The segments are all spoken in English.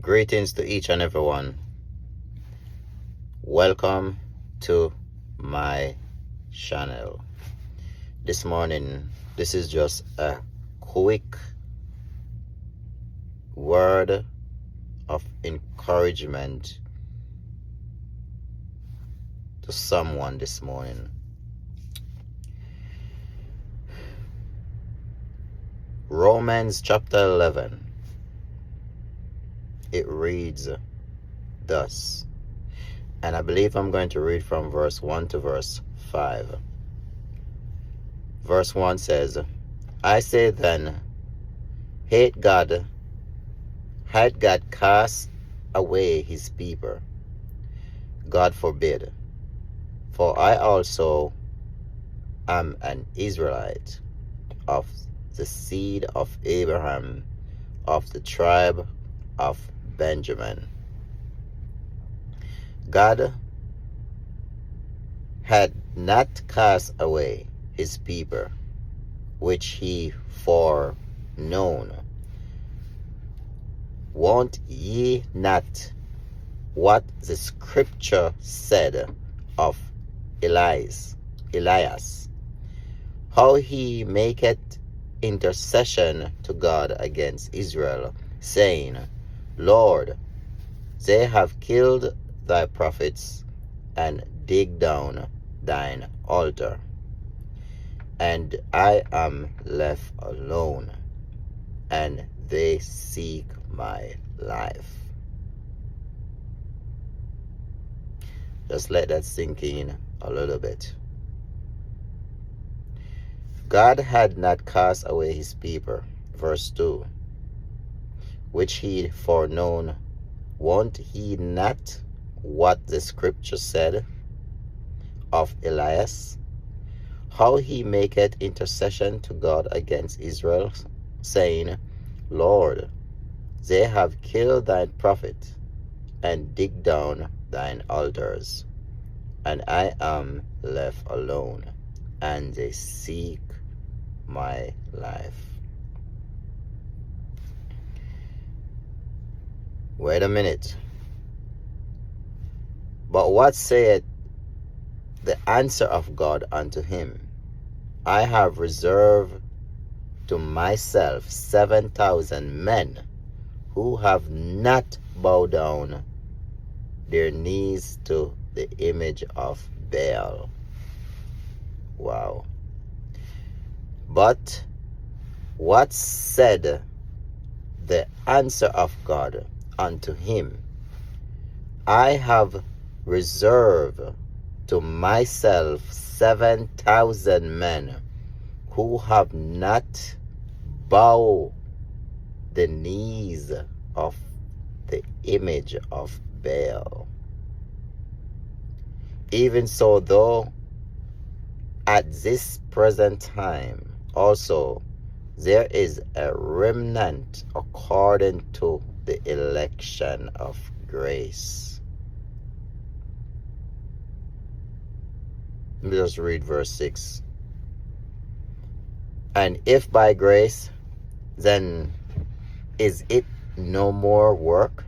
Greetings to each and everyone. Welcome to my channel. This morning, this is just a quick word of encouragement to someone this morning. Romans chapter 11. It reads thus, and I believe I'm going to read from verse 1 to verse 5. Verse 1 says, I say then, had God cast away his people? God forbid. For I also am an Israelite, of the seed of Abraham, of the tribe of Benjamin. God had not cast away his people, which he foreknown. Wot ye not what the scripture said of Elias, how he maketh intercession to God against Israel, saying, Lord, they have killed thy prophets and dig down thine altar, and I am left alone, and they seek my life. Just let that sink in a little bit. God had not cast away his people, verse 2, which he foreknown. Wot he not what the scripture said of Elias, how he maketh intercession to God against Israel, saying, Lord, they have killed thine prophet, and dig down thine altars, and I am left alone, and they seek my life. Wait a minute. But what saith the answer of God unto him? I have reserved to myself 7,000 men who have not bowed down their knees to the image of Baal. Wow. But what said the answer of God unto him? I have reserved to myself 7,000 men who have not bowed the knees of the image of Baal. Even so, though at this present time also there is a remnant according to the election of grace. Let me just read verse 6. And if by grace, then is it no more work?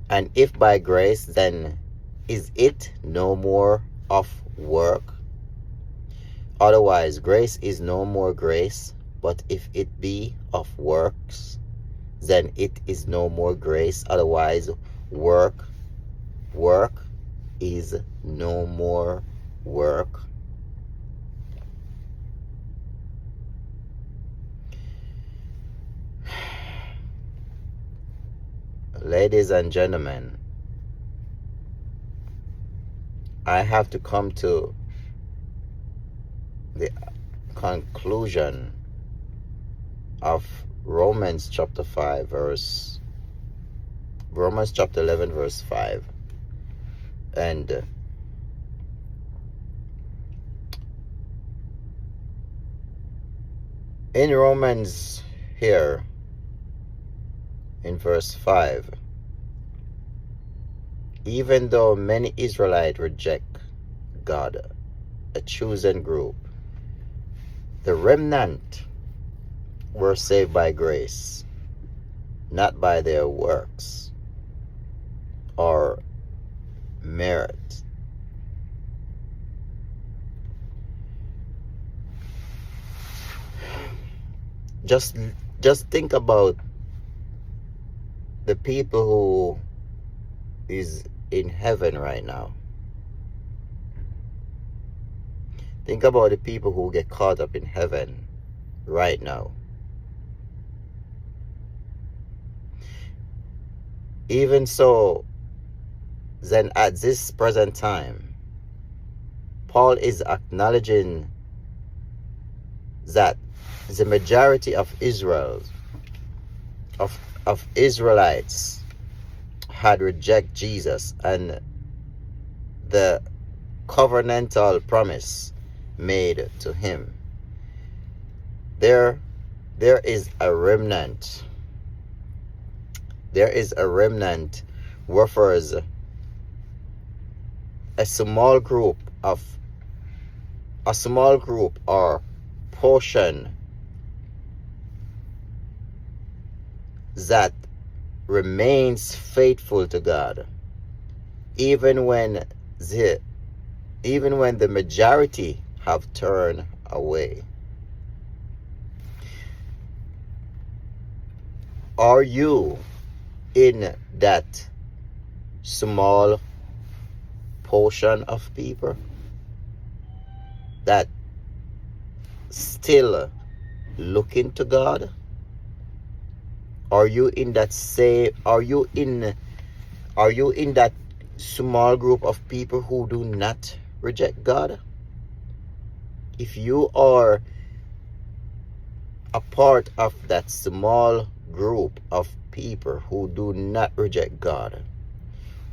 And if by grace, then is it no more of work? Otherwise, grace is no more grace, but if it be of works, then it is no more grace. Otherwise, work is no more work. Ladies and gentlemen, I have to come to the conclusion of Romans chapter 11 verse 5. And in Romans here, in verse 5, even though many Israelites reject God, a chosen group, the remnant were saved by grace. not by their works or merit. Just think about the people who is in heaven right now. Think about the people who get caught up in heaven right now. Even so, then at this present time, Paul is acknowledging that the majority of Israelites had rejected Jesus and the covenantal promise made to him. There is a remnant. There is a remnant, refers a small group or portion that remains faithful to God, even when the majority have turned away. Are you in that small portion of people that still looking to God? Are you in that small group of people who do not reject God? If you are a part of that small group of people who do not reject God,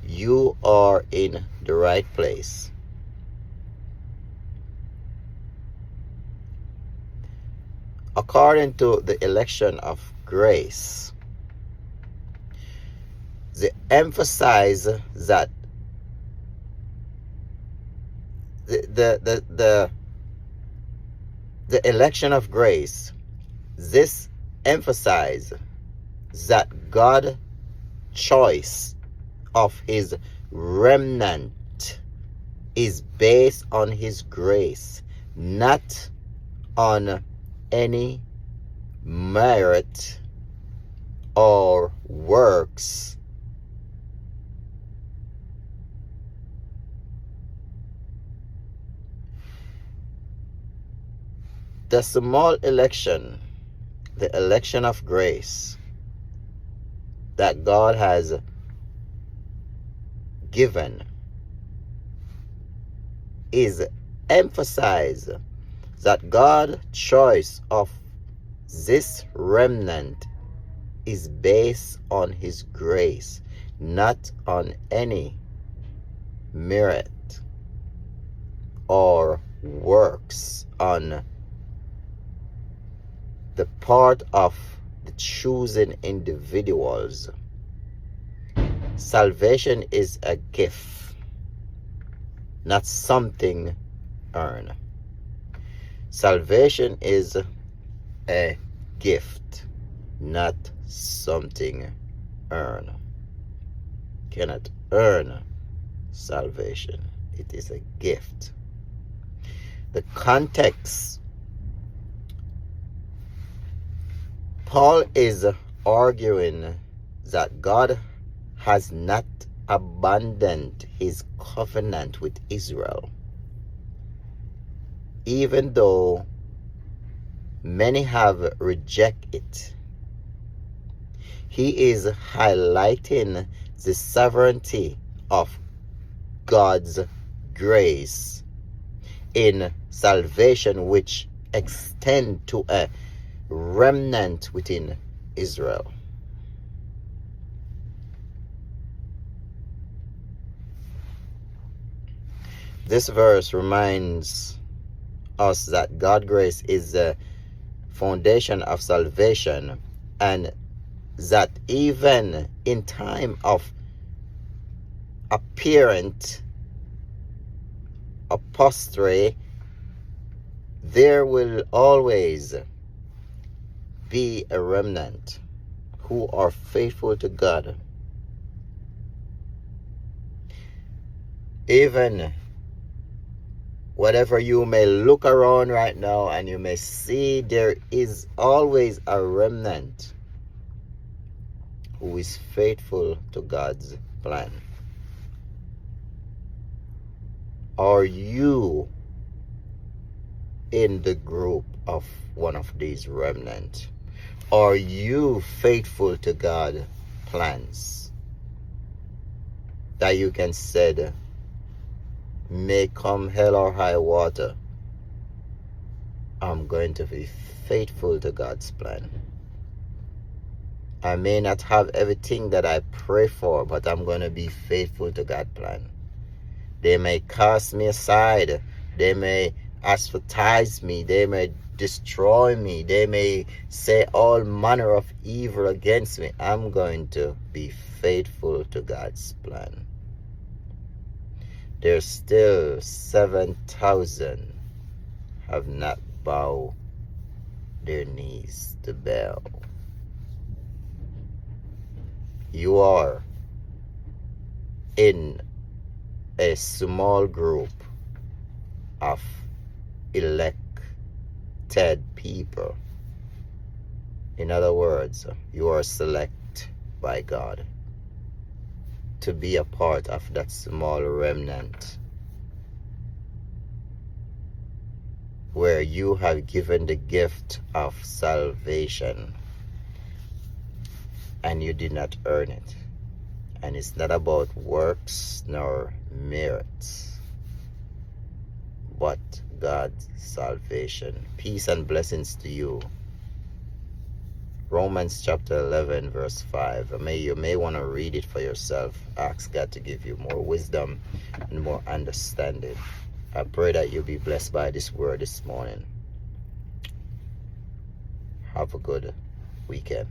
you are in the right place. According to the election of grace, they emphasize that the election of grace, this emphasize that God's choice of his remnant is based on his grace, not on any merit or works. The small election, the election of grace that God has given, is emphasized that God's choice of this remnant is based on his grace, not on any merit or works on the part of the chosen individuals. Salvation is a gift, not something earned. Salvation is a gift, not something earned. Cannot earn salvation. It is a gift. The context, Paul is arguing that God has not abandoned his covenant with Israel, even though many have rejected it. He is highlighting the sovereignty of God's grace in salvation, which extend to a remnant within Israel. This verse reminds us that God's grace is the foundation of salvation, and that even in time of apparent apostasy, there will always be a remnant who are faithful to God. Even whatever you may look around right now and you may see, there is always a remnant who is faithful to God's plan. Are you in the group of one of these remnant? Are you faithful to God's plans? That you can say, may come hell or high water, I'm going to be faithful to God's plan. I may not have everything that I pray for, but I'm going to be faithful to God's plan. They may cast me aside. They may ostracize me. They may destroy me. They may say all manner of evil against me. I'm going to be faithful to God's plan. There's still 7,000 have not bowed their knees to Baal. You are in a small group of elected people. In other words, you are selected by God to be a part of that small remnant where you have given the gift of salvation and you did not earn it. And it's not about works nor merits, but God's salvation. Peace and blessings to you. Romans chapter 11 verse 5. You may want to read it for yourself. Ask God to give you more wisdom and more understanding. I pray that you'll be blessed by this word this morning. Have a good weekend.